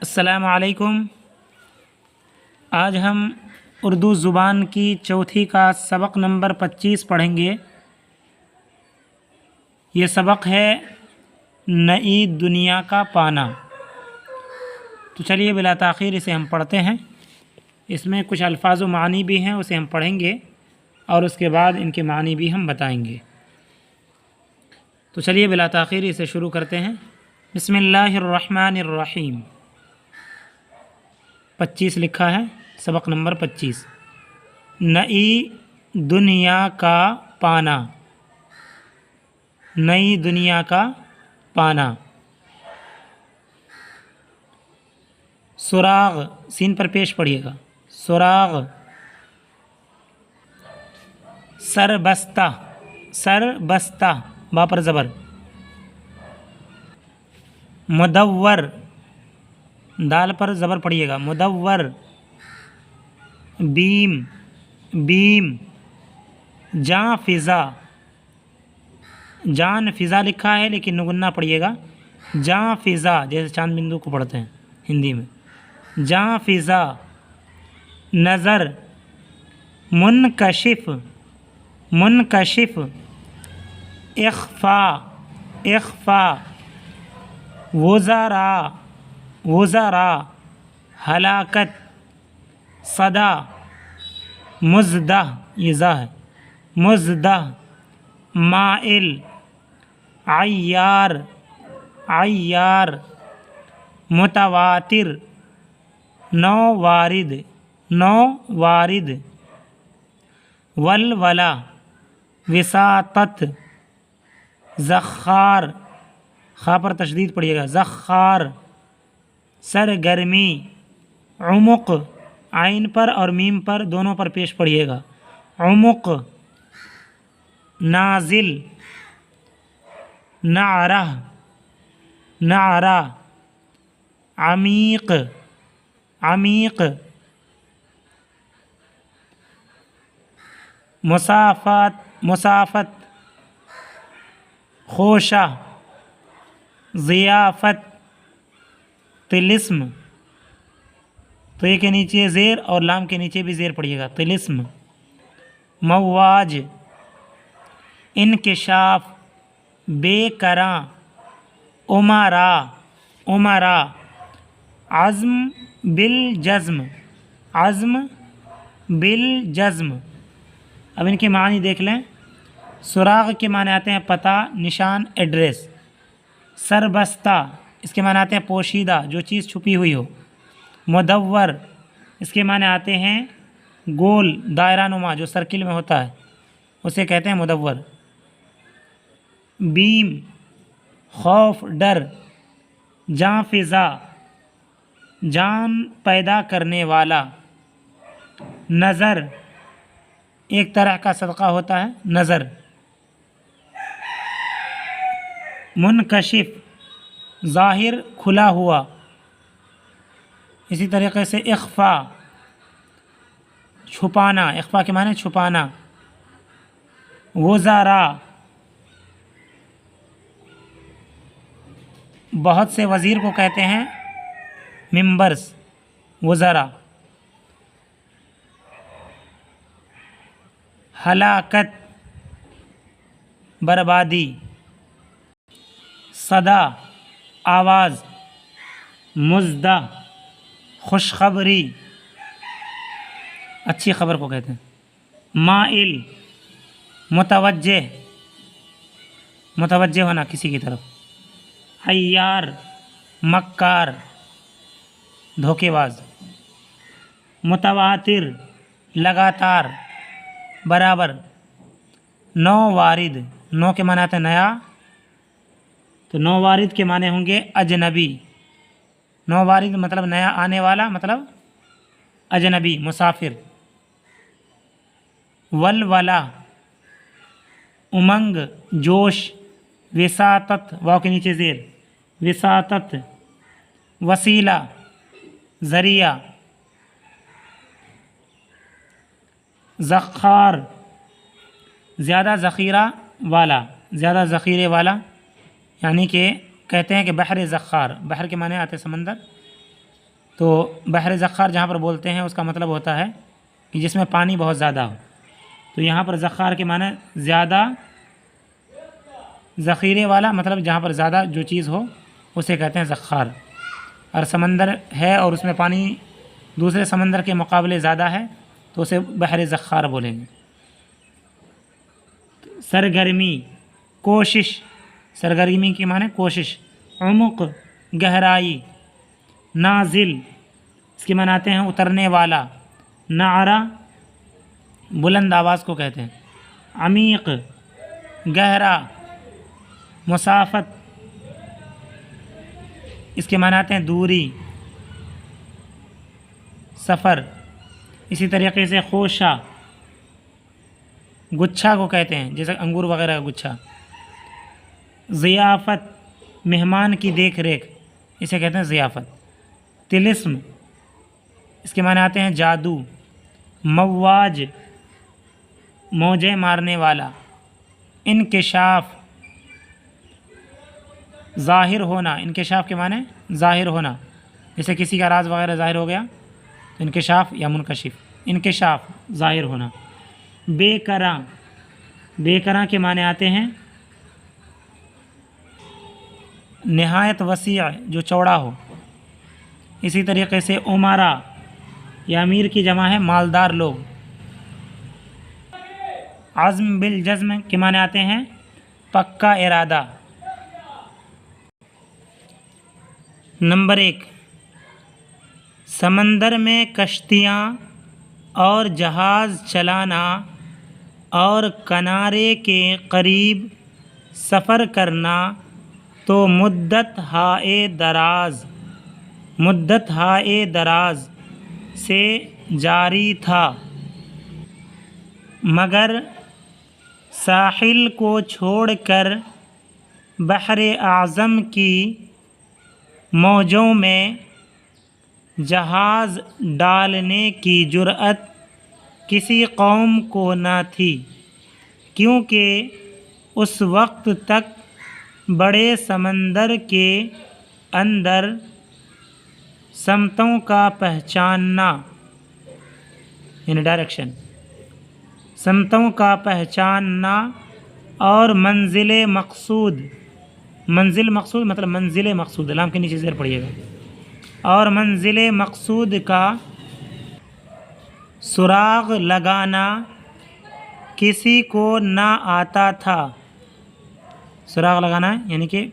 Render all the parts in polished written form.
السلام علیکم۔ آج ہم اردو زبان کی چوتھی کا سبق نمبر 25 پڑھیں گے۔ یہ سبق ہے نئی دنیا کا پانا۔ تو چلیے بلا تاخیر اسے ہم پڑھتے ہیں۔ اس میں کچھ الفاظ و معنی بھی ہیں، اسے ہم پڑھیں گے اور اس کے بعد ان کے معنی بھی ہم بتائیں گے۔ تو چلیے بلا تاخیر اسے شروع کرتے ہیں۔ بسم اللہ الرحمن الرحیم۔ 25 لکھا ہے، سبق نمبر 25، نئی دنیا کا پانا۔ نئی دنیا کا پانا۔ سراغ، سین پر پیش پڑھیے گا، سراغ۔ سربستہ، سربستہ، با پر زبر۔ مدور، دال پر زبر پڑھیے گا، مدور۔ بیم، بیم۔ جاں فضا، جان فضا لکھا ہے لیکن نگنا پڑھیے گا، جاں فضا، جیسے چاند بندو کو پڑھتے ہیں ہندی میں، جاں فضا۔ نظر، منکشف، منکشف۔ اخفا، اخفا۔ وزراء، وزراء۔ ہلاکت، صدا۔ مزدہ، یہ زا ہے، مزدہ۔ مائل، عیار، عیار۔ متواتر، نو وارد، نو وارد۔ ولولہ، وساطت۔ زخار، خا پر تشدید پڑھیے گا، زخار۔ سرگرمی، عمق، عین پر اور میم پر دونوں پر پیش پڑھیے گا، عمق۔ نازل، نعرہ، نعرہ۔ عمیق، عمیق۔ مسافات، مسافت۔ خوشہ، ضیافت۔ طلسم، تو کے نیچے زیر اور لام کے نیچے بھی زیر پڑھیے گا، طلسم۔ مواج، انکشاف، بے کراں۔ امرا، امرا۔ عزم بالجزم، عزم بالجزم۔ اب ان کے معنی دیکھ لیں۔ سراغ کے معنی آتے ہیں پتہ، نشان، ایڈریس۔ سربستہ، اس کے معنی آتے ہیں پوشیدہ، جو چیز چھپی ہوئی ہو۔ مدور، اس کے معنی آتے ہیں گول، دائرہ نما، جو سرکل میں ہوتا ہے، اسے کہتے ہیں مدور۔ بیم، خوف، ڈر۔ جاں فضا، جان پیدا کرنے والا۔ نظر، ایک طرح کا صدقہ ہوتا ہے، نظر۔ منکشف، ظاہر، کھلا ہوا۔ اسی طریقے سے اخفا، چھپانا، اخفا کے معنی چھپانا۔ وزراء، بہت سے وزیر کو کہتے ہیں ممبرس، وزراء۔ ہلاکت، بربادی۔ صدا، آواز۔ مزدہ، خوشخبری، اچھی خبر کو کہتے ہیں۔ مائل، متوجہ، متوجہ ہونا کسی کی طرف۔ عیار، مکار، دھوکے باز۔ متواتر، لگاتار، برابر۔ نو وارد، نو کے معنی آتے ہیں نیا، تو نو وارد کے معنی ہوں گے اجنبی۔ نو وارد مطلب نیا آنے والا، مطلب اجنبی، مسافر۔ ولولہ، امنگ، جوش۔ وساطت، واو کے نیچے زیر، وساطت۔ وسیلہ، ذریعہ۔ ذخار، زیادہ ذخیرہ والا، زیادہ ذخیرے والا، یعنی کہ کہتے ہیں کہ بحر ذخار، بحر کے معنی آتے سمندر، تو بحر ذخار جہاں پر بولتے ہیں اس کا مطلب ہوتا ہے کہ جس میں پانی بہت زیادہ ہو. تو یہاں پر ذخار کے معنی زیادہ ذخیرے والا، مطلب جہاں پر زیادہ جو چیز ہو اسے کہتے ہیں ذخار. اور سمندر ہے اور اس میں پانی دوسرے سمندر کے مقابلے زیادہ ہے تو اسے بحر ذخار بولیں گے. سرگرمی، کوشش، سرگرمی کے معنی کوشش. عمق، گہرائی. نازل، اس کے معنی آتے ہیں اترنے والا. نعرہ، بلند آواز کو کہتے ہیں. عمیق، گہرا. مسافت، اس کے معنی آتے ہیں دوری، سفر. اسی طریقے سے خوشہ، گچھا کو کہتے ہیں، جیسے انگور وغیرہ کا گچھا. ضیافت، مہمان کی دیکھ ریکھ، اسے کہتے ہیں ضیافت. طلسم، اس کے معنی آتے ہیں جادو. مواج، موجیں مارنے والا. انکشاف، ظاہر ہونا. انکشاف کے معنی ظاہر ہونا، جیسے کسی کا راز وغیرہ ظاہر ہو گیا تو انکشاف یا منکشف. انکشاف، ظاہر ہونا. بے کراں، بے کراں کے معنی آتے ہیں نہایت وسیع، جو چوڑا ہو. اسی طریقے سے امارا، یا امیر کی جمع ہے مالدار لوگ. عزم بالجزم کے معنی آتے ہیں پکا ارادہ. نمبر 1، سمندر میں کشتیاں اور جہاز چلانا اور کنارے کے قریب سفر کرنا تو مدت ہائے دراز سے جاری تھا، مگر ساحل کو چھوڑ کر بحر اعظم کی موجوں میں جہاز ڈالنے کی جرأت کسی قوم کو نہ تھی، کیونکہ اس وقت تک بڑے سمندر کے اندر سمتوں کا پہچاننا، یعنی ڈائریکشن، سمتوں کا پہچاننا اور منزل مقصود مطلب منزل مقصود، لام کے نیچے زیر پڑھیے گا، اور منزل مقصود کا سراغ لگانا کسی کو نہ آتا تھا. سراغ لگانا یعنی کہ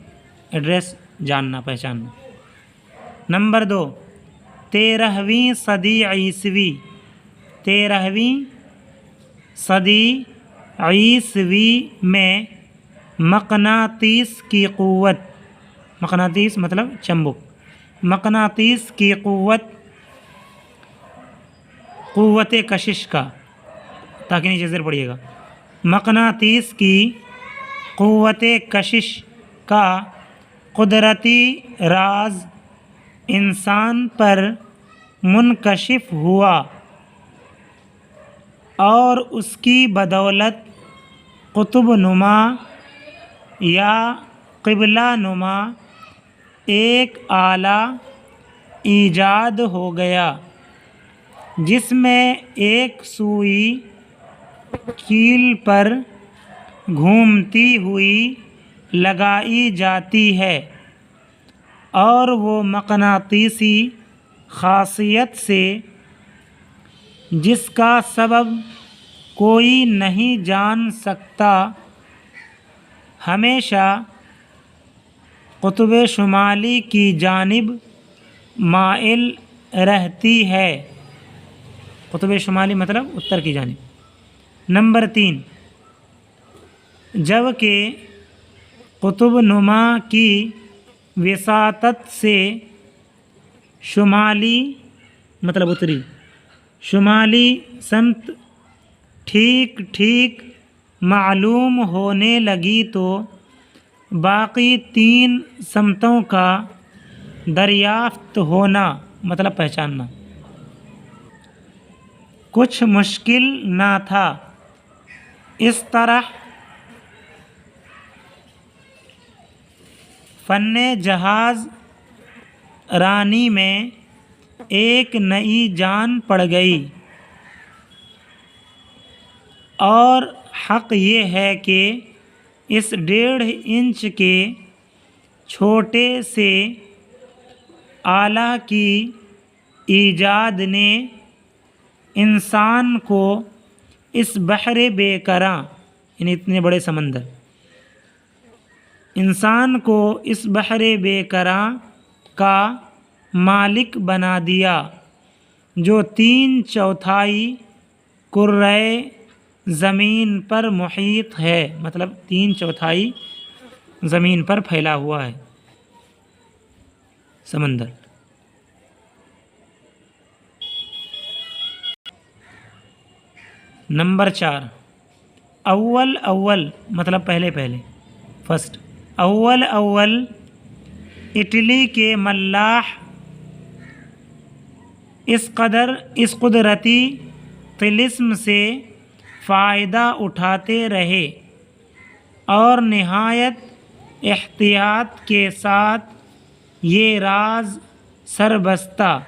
ایڈریس جاننا، پہچاننا. نمبر 2، 13ویں صدی عیسوی. 13ویں صدی عیسوی میں مقناطیس کی قوت، مقناطیس مطلب چمبک، مقناطیس کی قوت کشش کا، تاکہ نیچے زیر پڑھیے گا، مقناطیس کی قوت کشش کا قدرتی راز انسان پر منکشف ہوا، اور اس کی بدولت قطب نما یا قبلہ نما ایک آلہ ایجاد ہو گیا، جس میں ایک سوئی کیل پر گھومتی ہوئی لگائی جاتی ہے، اور وہ مقناطیسی خاصیت سے، جس کا سبب کوئی نہیں جان سکتا، ہمیشہ قطب شمالی کی جانب مائل رہتی ہے. قطب شمالی مطلب اتر کی جانب. نمبر 3، جب کہ قطب نما کی وساطت سے شمالی مطلب اتری، شمالی سمت ٹھیک ٹھیک معلوم ہونے لگی تو باقی 3 سمتوں کا دریافت ہونا مطلب پہچاننا کچھ مشکل نہ تھا. اس طرح فن جہاز رانی میں ایک نئی جان پڑ گئی، اور حق یہ ہے کہ اس 1.5 انچ کے چھوٹے سے آلہ کی ایجاد نے انسان کو اس بحر بے کراں، یعنی اتنے بڑے سمندر، انسان کو اس بحر بے کراں کا مالک بنا دیا جو 3/4 کرۂ زمین پر محیط ہے، مطلب 3/4 زمین پر پھیلا ہوا ہے سمندر۔ نمبر 4، اول مطلب پہلے فرسٹ، اول اٹلی کے ملاح اس قدرتی طلسم سے فائدہ اٹھاتے رہے اور نہایت احتیاط کے ساتھ یہ راز سربستہ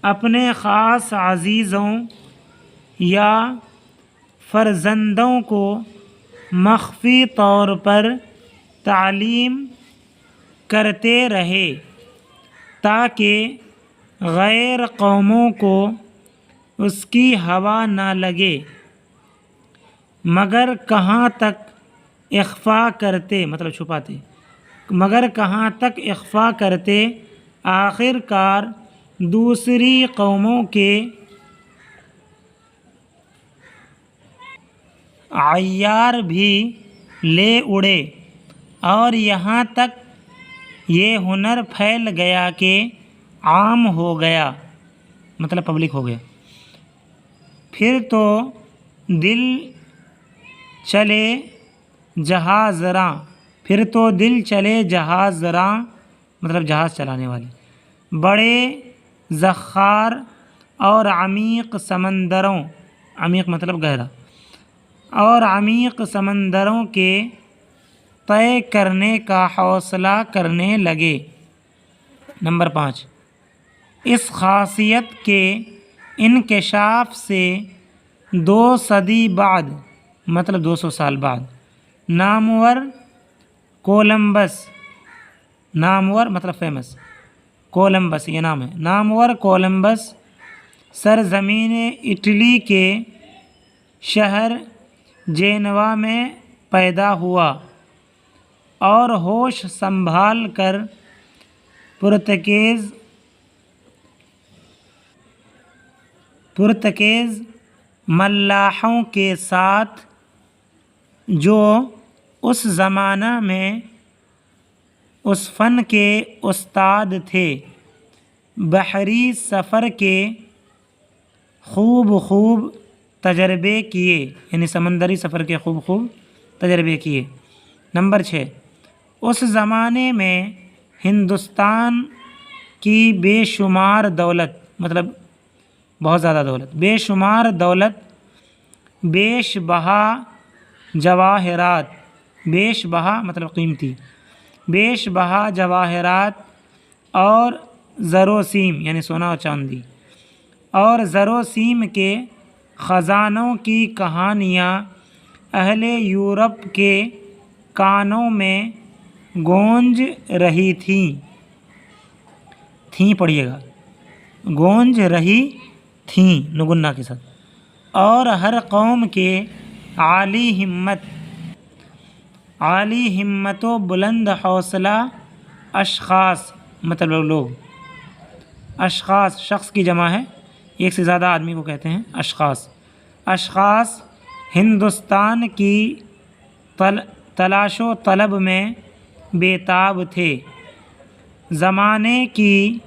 اپنے خاص عزیزوں یا فرزندوں کو مخفی طور پر تعلیم کرتے رہے تاکہ غیر قوموں کو اس کی ہوا نہ لگے، مگر کہاں تک اخفا کرتے، آخر کار دوسری قوموں کے عیار بھی لے اڑے، اور یہاں تک یہ ہنر پھیل گیا کہ عام ہو گیا، مطلب پبلک ہو گیا۔ پھر تو دل چلے جہاز راں، مطلب جہاز چلانے والے، بڑے زخار اور عمیق سمندروں، عمیق مطلب گہرا، اور عمیق سمندروں کے طے کرنے کا حوصلہ کرنے لگے۔ نمبر 5، اس خاصیت کے انکشاف سے 2 صدی بعد، مطلب 200 سال بعد، نامور مطلب فیمس، کولمبس یہ نام ہے، نامور کولمبس سرزمین اٹلی کے شہر جینوا میں پیدا ہوا اور ہوش سنبھال کر پرتگیز ملاحوں کے ساتھ، جو اس زمانہ میں اس فن کے استاد تھے، بحری سفر کے خوب تجربے کیے، یعنی سمندری سفر کے خوب تجربے کیے۔ نمبر 6، اس زمانے میں ہندوستان کی بے شمار دولت، مطلب بہت زیادہ دولت، بے شمار دولت، بیش بہا جواہرات، بیش بہا مطلب قیمتی، بیش بہا جواہرات اور زروسیم یعنی سونا اور چاندی، اور زروسیم کے خزانوں کی کہانیاں اہل یورپ کے کانوں میں گونج رہی تھیں پڑھیے گا، گونج رہی تھیں نگنہ کے ساتھ، اور ہر قوم کے عالی ہمت و بلند حوصلہ اشخاص، مطلب لوگ، اشخاص شخص کی جمع ہے، ایک سے زیادہ آدمی کو کہتے ہیں اشخاص ہندوستان کی تلاش و طلب میں بےتاب تھے۔ زمانے کی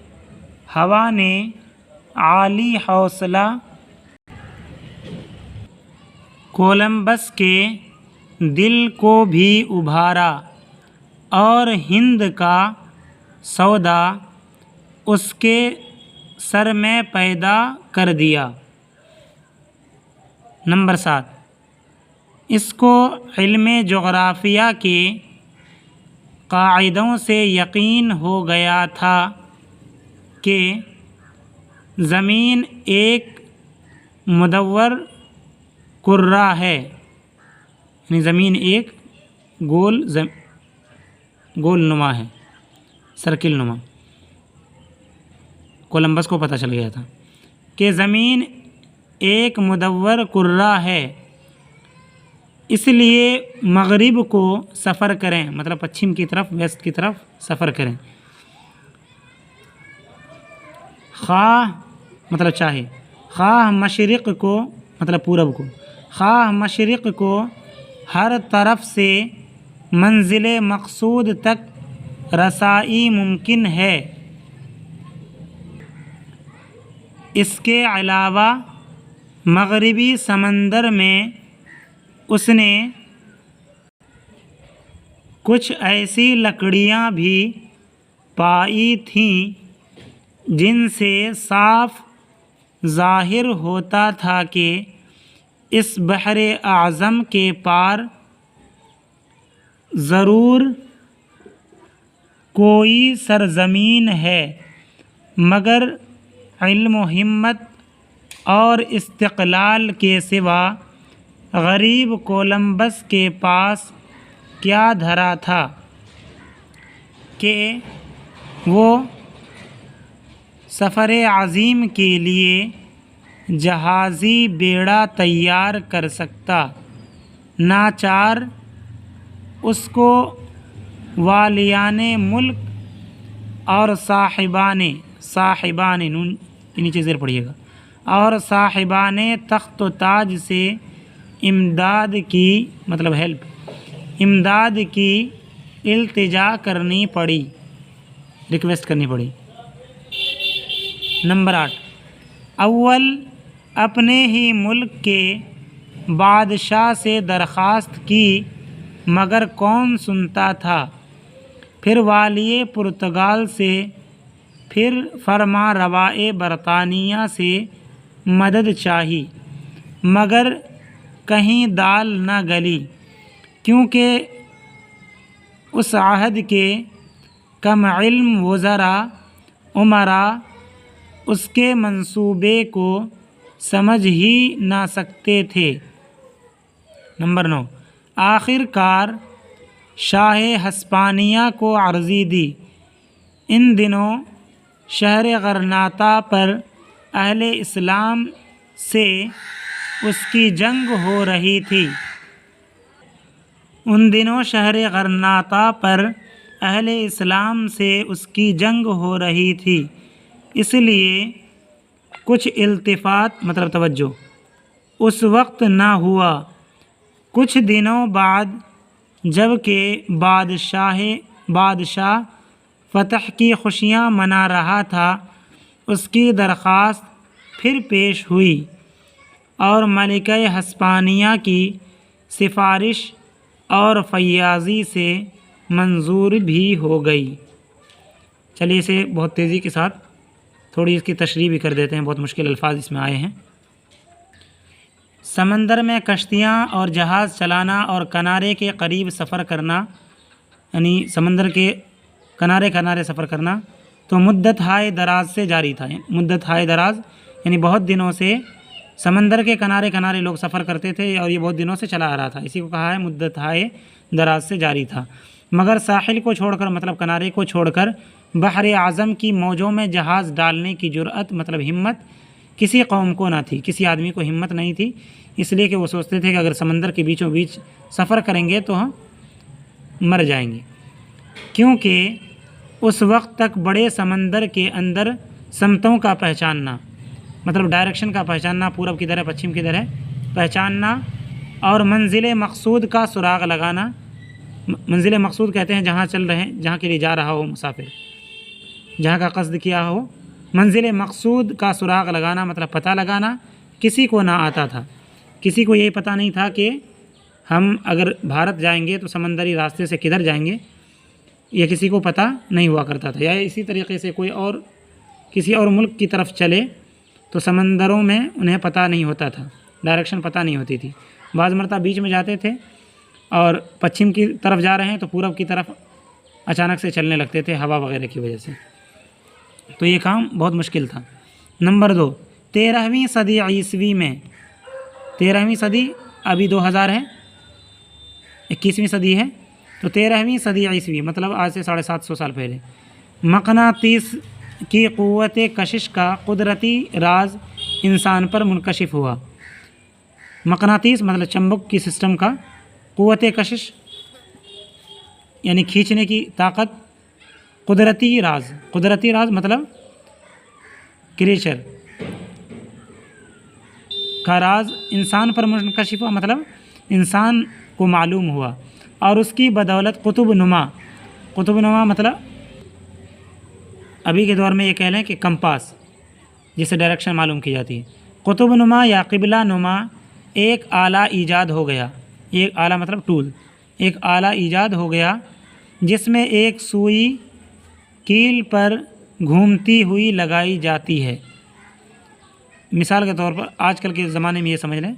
ہوا نے عالی حوصلہ کولمبس کے دل کو بھی ابھارا اور ہند کا سودا اس کے سر میں پیدا کر دیا۔ نمبر 7، اس کو علم جغرافیہ کے قاعدوں سے یقین ہو گیا تھا کہ زمین ایک مدور کرہ ہے، یعنی زمین ایک گول نما ہے، سرکل نما. کولمبس کو پتہ چل گیا تھا کہ زمین ایک مدور کرہ ہے، اس لیے مغرب کو سفر کریں، مطلب پچھم کی طرف، ویسٹ کی طرف سفر کریں. خواہ مطلب چاہے، خواہ مشرق کو مطلب پورب کو، خواہ مشرق کو ہر طرف سے منزل مقصود تک رسائی ممکن ہے. اس کے علاوہ مغربی سمندر میں اس نے کچھ ایسی لکڑیاں بھی پائی تھیں جن سے صاف ظاہر ہوتا تھا کہ اس بحر اعظم کے پار ضرور کوئی سرزمین ہے، مگر علم و ہمت اور استقلال کے سوا غریب کولمبس کے پاس کیا دھرا تھا کہ وہ سفر عظیم کے لیے جہازی بیڑا تیار کر سکتا. ناچار اس کو والیان ملک اور صاحبان نون کے نیچے زیر پڑھیے گا، اور صاحبان تخت و تاج سے امداد کی مطلب ہیلپ، امداد کی التجا کرنی پڑی، ریکویسٹ کرنی پڑی. نمبر 8، اول اپنے ہی ملک کے بادشاہ سے درخواست کی مگر کون سنتا تھا، پھر والی پرتگال سے، پھر فرما روائے برطانیہ سے مدد چاہی، مگر کہیں دال نہ گلی، کیونکہ اس عہد کے کم علم وزراء امراء اس کے منصوبے کو سمجھ ہی نہ سکتے تھے. نمبر 9، آخر کار شاہ ہسپانیہ کو عرضی دی. ان دنوں شہر غرناطہ پر اہل اسلام سے اس کی جنگ ہو رہی تھی. ان دنوں شہر غرناطہ پر اہل اسلام سے اس کی جنگ ہو رہی تھی، اس لیے کچھ التفات مطلب توجہ اس وقت نہ ہوا. کچھ دنوں بعد جب کہ بادشاہ فتح کی خوشیاں منا رہا تھا، اس کی درخواست پھر پیش ہوئی اور ملکہ ہسپانیہ کی سفارش اور فیاضی سے منظور بھی ہو گئی. چلیے اسے بہت تیزی کے ساتھ تھوڑی اس کی تشریح بھی کر دیتے ہیں، بہت مشکل الفاظ اس میں آئے ہیں. سمندر میں کشتیاں اور جہاز چلانا اور کنارے کے قریب سفر کرنا، یعنی سمندر کے کنارے سفر کرنا، تو مدت ہائے دراز سے جاری تھا. مدت ہائے دراز یعنی بہت دنوں سے سمندر کے کنارے لوگ سفر کرتے تھے اور یہ بہت دنوں سے چلا آ رہا تھا، اسی کو کہا ہے مدت ہائے دراز سے جاری تھا. مگر ساحل کو چھوڑ کر مطلب کنارے کو چھوڑ کر بحر اعظم کی موجوں میں جہاز ڈالنے کی جرأت مطلب ہمت کسی قوم کو نہ تھی، کسی آدمی کو ہمت نہیں تھی، اس لیے کہ وہ سوچتے تھے کہ اگر سمندر کے بیچوں بیچ سفر کریں گے تو ہم مر جائیں گے، کیونکہ اس وقت تک بڑے سمندر کے اندر سمتوں کا پہچاننا مطلب ڈائریکشن کا پہچاننا، پورب کدھر ہے پچھم کدھر ہے پہچاننا، اور منزل مقصود کا سراغ لگانا. منزل مقصود کہتے ہیں جہاں چل رہے ہیں، جہاں کے لیے جا رہا ہو مسافر، جہاں کا قصد کیا ہو. منزل مقصود کا سراغ لگانا مطلب پتہ لگانا کسی کو نہ آتا تھا. کسی کو یہ پتہ نہیں تھا کہ ہم اگر بھارت جائیں گے تو سمندری راستے سے کدھر جائیں گے، یہ کسی کو پتہ نہیں ہوا کرتا تھا. یا اسی طریقے سے کوئی اور کسی اور ملک کی طرف چلے تو سمندروں میں انہیں پتہ نہیں ہوتا تھا، ڈائریکشن پتہ نہیں ہوتی تھی. بعض مرتبہ بیچ میں جاتے تھے اور پچھم کی طرف جا رہے ہیں تو پورب کی طرف اچانک سے چلنے لگتے تھے ہوا وغیرہ کی وجہ سے. تو یہ کام بہت مشکل تھا۔ نمبر 2، 13ویں صدی عیسوی میں، 13ویں صدی ابھی 2000 ہے، 21ویں صدی ہے، تو 13ویں صدی عیسوی مطلب آج سے 750 سال پہلے مقناطیس کی قوت کشش کا قدرتی راز انسان پر منکشف ہوا۔ مقناطیس مطلب چمبک کی سسٹم کا، قوت کشش یعنی کھینچنے کی طاقت، قدرتی راز مطلب کریچر کا راز انسان پر منکشف ہوا، مطلب انسان کو معلوم ہوا، اور اس کی بدولت قطب نما مطلب ابھی کے دور میں یہ کہہ لیں کہ کمپاس، جسے ڈائریکشن معلوم کی جاتی ہے، قطب نما یا قبلہ نما ایک آلہ ایجاد ہو گیا، ایک آلہ مطلب ٹول، ایک آلہ ایجاد ہو گیا جس میں ایک سوئی کیل پر گھومتی ہوئی لگائی جاتی ہے۔ مثال کے طور پر آج کل کے زمانے میں یہ سمجھ لیں،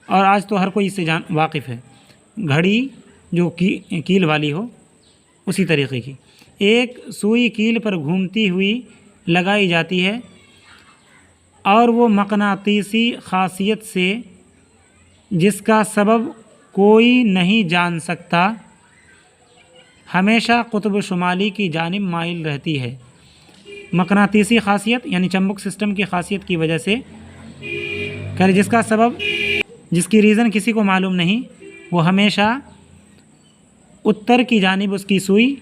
اور آج تو ہر کوئی اس سے واقف ہے، گھڑی جو کیل والی ہو اسی طریقے کی ایک سوئی کیل پر گھومتی ہوئی لگائی جاتی ہے، اور وہ مقناطیسی خاصیت سے جس کا سبب کوئی نہیں جان سکتا ہمیشہ قطب شمالی کی جانب مائل رہتی ہے۔ مقناطیسی خاصیت یعنی چمبک سسٹم کی خاصیت کی وجہ سے جس کا سبب، جس کی ریزن کسی کو معلوم نہیں، وہ ہمیشہ اتر کی جانب اس کی سوئی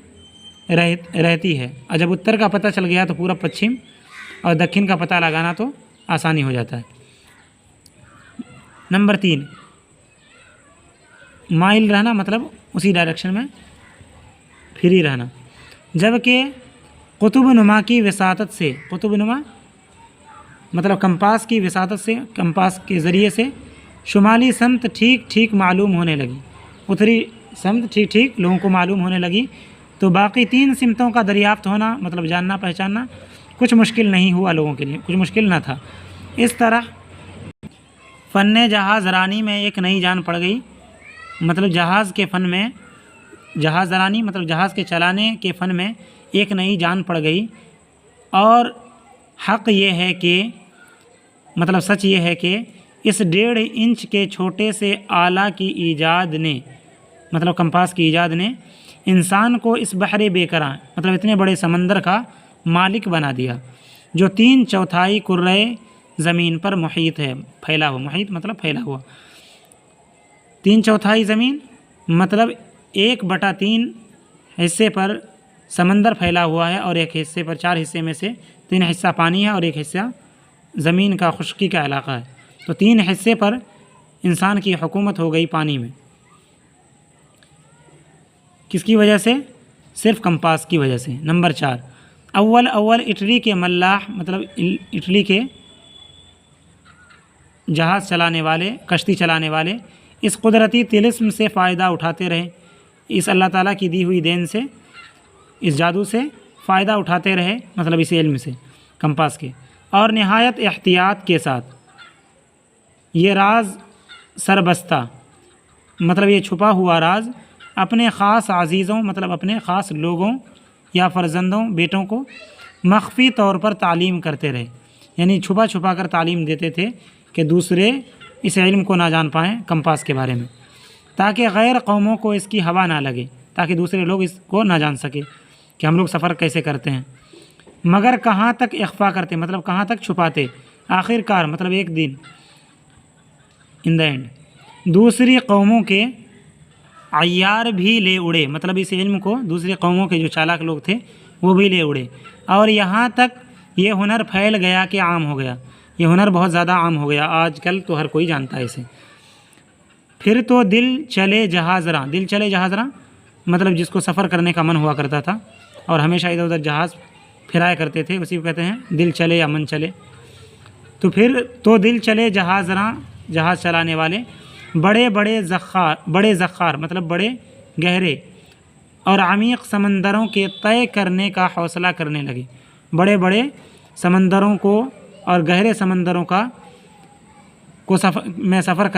رہتی ہے، اور جب اتر کا پتہ چل گیا تو پورا پچھم اور دکھن کا پتہ لگانا تو آسانی ہو جاتا ہے۔ نمبر 3، مائل رہنا مطلب اسی ڈائریکشن میں فری رہنا، جبکہ قطب نما کی وساطت سے، قطب نما مطلب کمپاس کی وساطت سے، کمپاس کے ذریعے سے شمالی سمت ٹھیک معلوم ہونے لگی، اتری سمت ٹھیک لوگوں کو معلوم ہونے لگی، تو باقی 3 سمتوں کا دریافت ہونا مطلب جاننا پہچاننا کچھ مشکل نہیں ہوا، لوگوں کے لیے کچھ مشکل نہ تھا۔ اس طرح فن جہاز رانی میں ایک نئی جان پڑ گئی، مطلب جہاز کے فن میں، جہاز رانی مطلب جہاز کے چلانے کے فن میں ایک نئی جان پڑ گئی، اور حق یہ ہے کہ مطلب سچ یہ ہے کہ اس 1.5 انچ کے چھوٹے سے آلہ کی ایجاد نے، مطلب کمپاس کی ایجاد نے انسان کو اس بحر بے کراں مطلب اتنے بڑے سمندر کا مالک بنا دیا، جو 3/4 کرۂ زمین پر محیط ہے، پھیلا ہوا، محیط مطلب پھیلا ہوا، 3/4 زمین مطلب 1/3 حصے پر سمندر پھیلا ہوا ہے، اور ایک حصے پر 4 حصے میں سے 3 حصہ پانی ہے اور ایک حصہ زمین کا خشکی کا علاقہ ہے، تو 3 حصے پر انسان کی حکومت ہو گئی پانی میں۔ کس کی وجہ سے؟ صرف کمپاس کی وجہ سے۔ نمبر 4، اول اٹلی کے ملاح مطلب اٹلی کے جہاز چلانے والے، کشتی چلانے والے اس قدرتی طلسم سے فائدہ اٹھاتے رہے، اس اللہ تعالیٰ کی دی ہوئی دین سے، اس جادو سے فائدہ اٹھاتے رہے، مطلب اس علم سے کمپاس کے، اور نہایت احتیاط کے ساتھ یہ راز سربستہ مطلب یہ چھپا ہوا راز اپنے خاص عزیزوں مطلب اپنے خاص لوگوں یا فرزندوں بیٹوں کو مخفی طور پر تعلیم کرتے رہے، یعنی چھپا کر تعلیم دیتے تھے کہ دوسرے اس علم کو نہ جان پائیں کمپاس کے بارے میں، تاکہ غیر قوموں کو اس کی ہوا نہ لگے، تاکہ دوسرے لوگ اس کو نہ جان سکے کہ ہم لوگ سفر کیسے کرتے ہیں، مگر کہاں تک اخفا کرتے مطلب کہاں تک چھپاتے، آخر کار مطلب ایک دن ان دا اینڈ دوسری قوموں کے عیار بھی لے اڑے، مطلب اس علم کو دوسری قوموں کے جو چالاک لوگ تھے وہ بھی لے اڑے، اور یہاں تک یہ ہنر پھیل گیا کہ عام ہو گیا، یہ ہنر بہت زیادہ عام ہو گیا، آج کل تو ہر کوئی جانتا ہے اسے۔ پھر تو دل چلے جہاز راں مطلب جس کو سفر کرنے کا من ہوا کرتا تھا اور ہمیشہ ادھر ادھر جہاز پھرایا کرتے تھے، اسی کو کہتے ہیں دل چلے یا من چلے، تو پھر تو دل چلے جہاز راں، جہاز چلانے والے بڑے زخار مطلب بڑے گہرے اور عمیق سمندروں کے طے کرنے کا حوصلہ کرنے لگے، بڑے سمندروں کو اور گہرے سمندروں میں سفر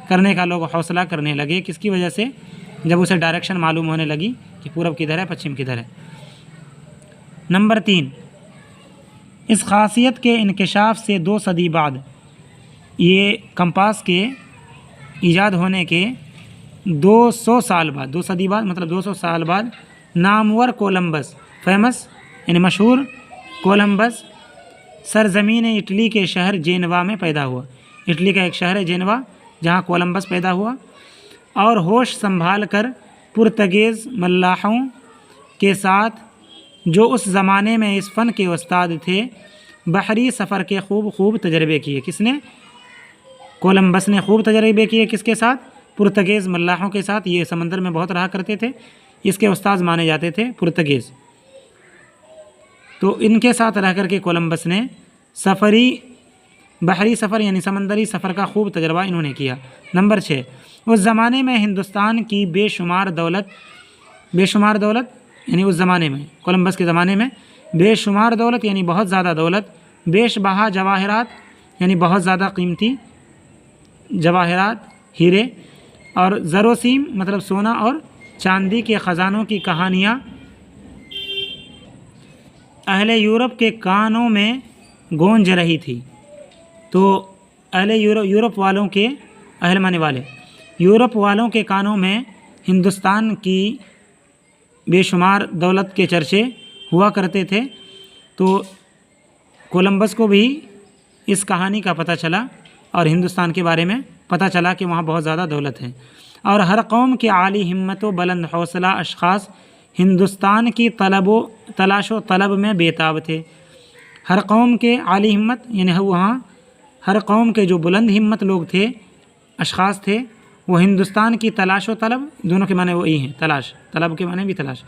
کرنے کا لوگ حوصلہ کرنے لگے، کس کی وجہ سے؟ جب اسے ڈائریکشن معلوم ہونے لگی کہ پورب کدھر ہے پچھم کدھر ہے۔ نمبر 3، اس خاصیت کے انکشاف سے 2 صدی بعد، یہ کمپاس کے ایجاد ہونے کے 200 سال بعد، 2 صدی بعد مطلب 200 سال بعد، نامور کولمبس، فیمس یعنی مشہور کولمبس سرزمین اٹلی کے شہر جینوا میں پیدا ہوا۔ اٹلی کا ایک شہر ہے جینوا جہاں کولمبس پیدا ہوا، اور ہوش سنبھال کر پرتگیز ملاحوں کے ساتھ، جو اس زمانے میں اس فن کے استاد تھے، بحری سفر کے خوب تجربے کیے۔ کس نے؟ کولمبس نے خوب تجربے کیے، کس کے ساتھ؟ پرتگیز ملاحوں کے ساتھ۔ یہ سمندر میں بہت رہا کرتے تھے، اس کے استاد مانے جاتے تھے پرتگیز، تو ان کے ساتھ رہ کر کے کولمبس نے بحری سفر یعنی سمندری سفر کا خوب تجربہ انہوں نے کیا۔ نمبر 6، اس زمانے میں ہندوستان کی بے شمار دولت یعنی اس زمانے میں، کولمبس کے زمانے میں بے شمار دولت یعنی بہت زیادہ دولت، بیش بہا جواہرات یعنی بہت زیادہ قیمتی جواہرات، ہیرے، اور زروسیم مطلب سونا اور چاندی کے خزانوں کی کہانیاں اہل یورپ کے کانوں میں گونج رہی تھی۔ تو اہل یورپ والوں کے یورپ والوں کے کانوں میں ہندوستان کی بے شمار دولت کے چرچے ہوا کرتے تھے۔ تو کولمبس کو بھی اس کہانی کا پتہ چلا اور ہندوستان کے بارے میں پتہ چلا کہ وہاں بہت زیادہ دولت ہے، اور ہر قوم کے عالی ہمت و بلند حوصلہ اشخاص ہندوستان کی تلاش و طلب میں بےتاب تھے۔ ہر قوم کے عالی ہمت یعنی وہاں ہر قوم کے جو بلند ہمت لوگ تھے، اشخاص تھے، وہ ہندوستان کی تلاش و طلب، دونوں کے معنی وہی ہیں، تلاش، طلب کے معنی بھی تلاش،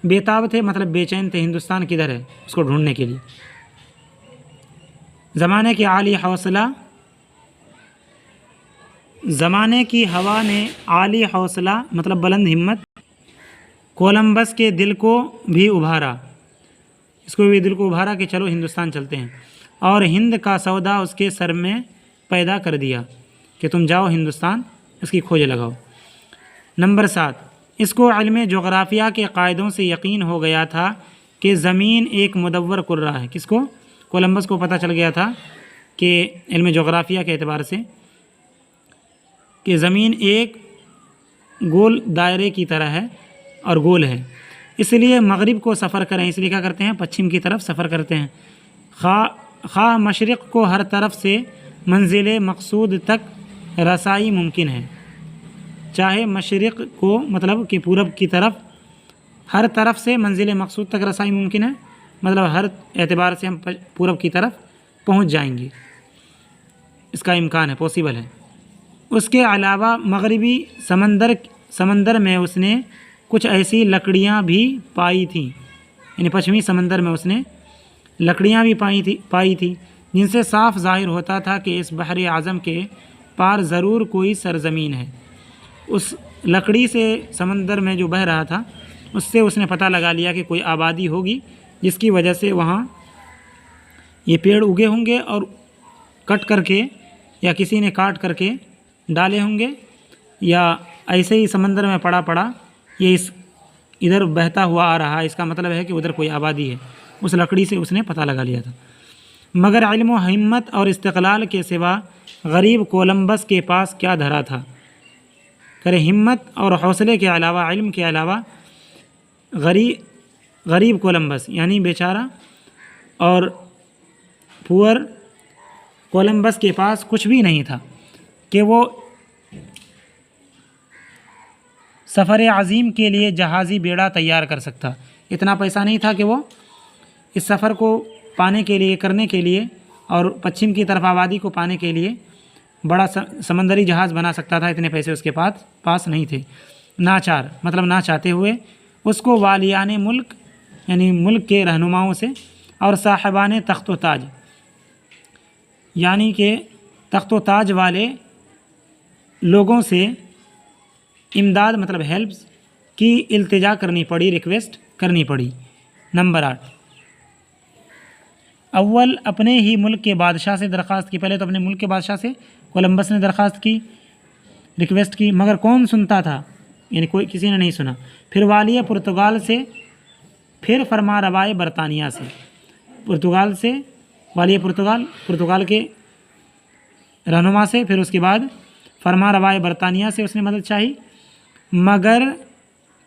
بےتاب تھے مطلب بے چین تھے، ہندوستان کدھر ہے اس کو ڈھونڈنے کے لیے۔ زمانے کی ہوا نے عالی حوصلہ مطلب بلند ہمت کولمبس کے دل کو بھی ابھارا، کہ چلو ہندوستان چلتے ہیں، اور ہند کا سودا اس کے سر میں پیدا کر دیا کہ تم جاؤ ہندوستان، اس کی کھوج لگاؤ۔ نمبر 7، اس کو علم جغرافیہ کے قاعدوں سے یقین ہو گیا تھا کہ زمین ایک مدور کرہ ہے۔ کس کو؟ کولمبس کو پتہ چل گیا تھا کہ علم جغرافیہ کے اعتبار سے کہ زمین ایک گول دائرے کی طرح ہے اور گول ہے، اس لیے مغرب کو سفر کریں، اس لیے کیا کرتے ہیں؟ پچھم کی طرف سفر کرتے ہیں۔ خواہ مشرق کو ہر طرف سے منزل مقصود تک رسائی ممکن ہے، چاہے مشرق کو مطلب کہ پورب کی طرف ہر طرف سے منزل مقصود تک رسائی ممکن ہے، مطلب ہر اعتبار سے ہم پورب کی طرف پہنچ جائیں گے، اس کا امکان ہے، پاسبل ہے۔ اس کے علاوہ مغربی سمندر میں اس نے کچھ ایسی لکڑیاں بھی پائی تھیں، یعنی پشچمی سمندر میں اس نے لکڑیاں بھی پائی تھی جن سے صاف ظاہر ہوتا تھا کہ اس بحر اعظم کے پار ضرور کوئی سرزمین ہے۔ اس لکڑی سے سمندر میں جو بہہ رہا تھا اس سے اس نے پتہ لگا لیا کہ کوئی آبادی ہوگی، جس کی وجہ سے وہاں یہ پیڑ اگے ہوں گے اور کٹ کر کے یا کسی نے کاٹ کر کے ڈالے ہوں گے، یا ایسے ہی سمندر میں پڑا یہ ادھر بہتا ہوا آ رہا ہے، اس کا مطلب ہے کہ ادھر کوئی آبادی ہے۔ اس لکڑی سے اس نے پتہ لگا لیا تھا۔ مگر علم و ہمت اور استقلال کے سوا غریب کولمبس کے پاس کیا دھرا تھا؟ ہمت اور حوصلے کے علاوہ، علم کے علاوہ غریب کولمبس یعنی بیچارہ اور پور کولمبس کے پاس کچھ بھی نہیں تھا کہ وہ سفر عظیم کے لیے جہازی بیڑا تیار کر سکتا۔ اتنا پیسہ نہیں تھا کہ وہ اس سفر کو پانے کے لیے، کرنے کے لیے، اور پچھم کی طرف آبادی کو پانے کے لیے بڑا سمندری جہاز بنا سکتا تھا، اتنے پیسے اس کے پاس نہیں تھے۔ ناچار مطلب نہ چاہتے ہوئے اس کو والیان ملک یعنی ملک کے رہنماؤں سے اور صاحبان تخت و تاج یعنی کہ تخت و تاج والے لوگوں سے امداد مطلب ہیلپس کی التجا کرنی پڑی، ریکویسٹ کرنی پڑی۔ نمبر 8، اول اپنے ہی ملک کے بادشاہ سے درخواست کی۔ پہلے تو اپنے ملک کے بادشاہ سے کولمبس نے درخواست کی، ریکویسٹ کی، مگر کون سنتا تھا؟ یعنی کسی نے نہیں سنا۔ پھر والیہ پرتگال سے، پھر فرما روائے برطانیہ سے۔ پرتگال سے والی پرتگال کے رہنما سے، پھر اس کے بعد فرما روائے برطانیہ سے اس نے مدد چاہی، مگر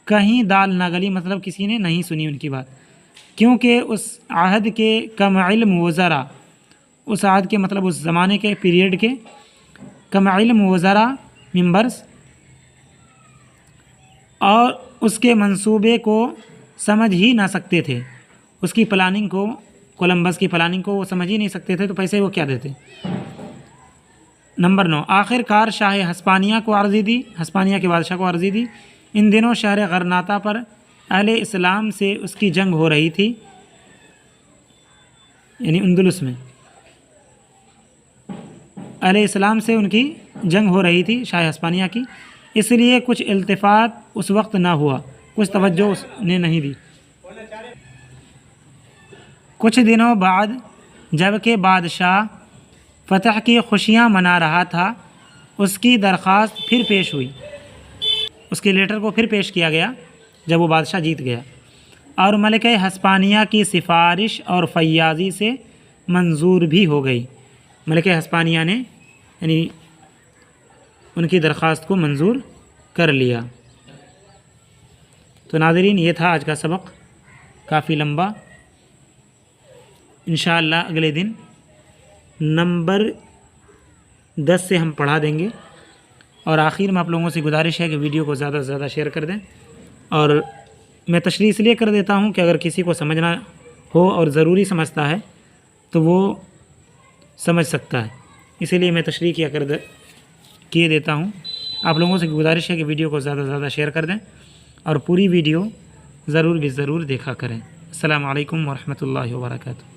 کہیں دال نہ گلی، مطلب کسی نے نہیں سنی ان کی بات، کیونکہ اس عہد کے کم علم وزراء، اس عہد کے مطلب اس زمانے کے پیریڈ کے کم علم وزراء ممبرس اور اس کے منصوبے کو سمجھ ہی نہ سکتے تھے، اس کی پلاننگ کو، کولمبس کی پلاننگ کو وہ سمجھ ہی نہیں سکتے تھے، تو پیسے وہ کیا دیتے۔ نمبر 9، آخر کار شاہ ہسپانیہ کو عرضی دی، ہسپانیہ کے بادشاہ کو عرضی دی۔ ان دنوں شہر غرناطہ پر اہل اسلام سے اس کی جنگ ہو رہی تھی، یعنی اندلس میں اہل اسلام سے ان کی جنگ ہو رہی تھی شاہ ہسپانیہ کی، اس لیے کچھ التفات اس وقت نہ ہوا، کچھ توجہ اس نے نہیں دی۔ کچھ دنوں بعد جب کہ بادشاہ فتح کی خوشیاں منا رہا تھا، اس کی درخواست پھر پیش ہوئی، اس کے لیٹر کو پھر پیش کیا گیا جب وہ بادشاہ جیت گیا، اور ملکہ ہسپانیہ کی سفارش اور فیاضی سے منظور بھی ہو گئی۔ ملکہ ہسپانیہ نے یعنی ان کی درخواست کو منظور کر لیا۔ تو ناظرین، یہ تھا آج کا سبق، کافی لمبا۔ انشاءاللہ اگلے دن نمبر 10 سے ہم پڑھا دیں گے، اور آخر میں آپ لوگوں سے گزارش ہے کہ ویڈیو کو زیادہ سے زیادہ شیئر کر دیں، اور میں تشریح اس لیے کر دیتا ہوں کہ اگر کسی کو سمجھنا ہو اور ضروری سمجھتا ہے تو وہ سمجھ سکتا ہے، اسی لیے میں تشریح کیے دیتا ہوں۔ آپ لوگوں سے گزارش ہے کہ ویڈیو کو زیادہ سے زیادہ شیئر کر دیں اور پوری ویڈیو ضرور دیکھا کریں۔ السلام علیکم ورحمۃ اللہ وبرکاتہ۔